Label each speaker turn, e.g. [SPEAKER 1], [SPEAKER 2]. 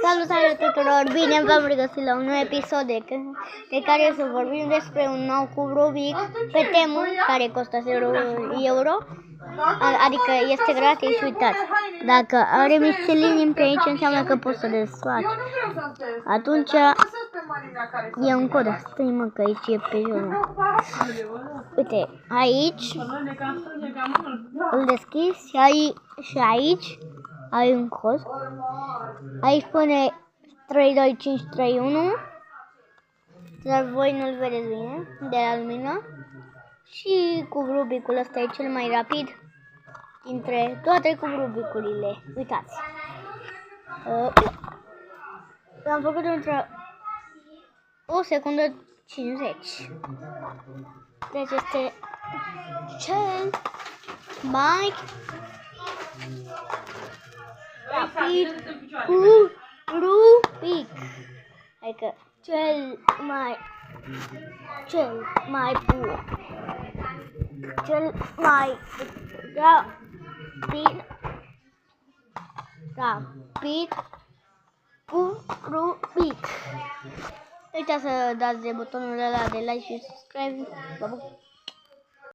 [SPEAKER 1] Salutare tuturor! Bine v-am regăsit la un nou episod de care să vorbim despre un nou cub Rubik pe Temu care costă 0 euro, adică este gratis. Uitați, dacă are mișelinii pe aici înseamnă că poți să desfaci. Atunci e un cod, stai mă că aici e pe jos. Uite, aici îl deschizi și aici ai un cod. Aici pune 325331, dar voi nu-l vedeți bine de la lumină. Și cub Rubicul ăsta e cel mai rapid dintre toate cub Rubicurile. Uitați, l-am făcut între 1 secundă 50. Deci este cel mai rapid cub Rubik. Adică cel mai bun, cel mai rapid cub Rubik. Uitați să dați de butonul ăla de like și subscribe.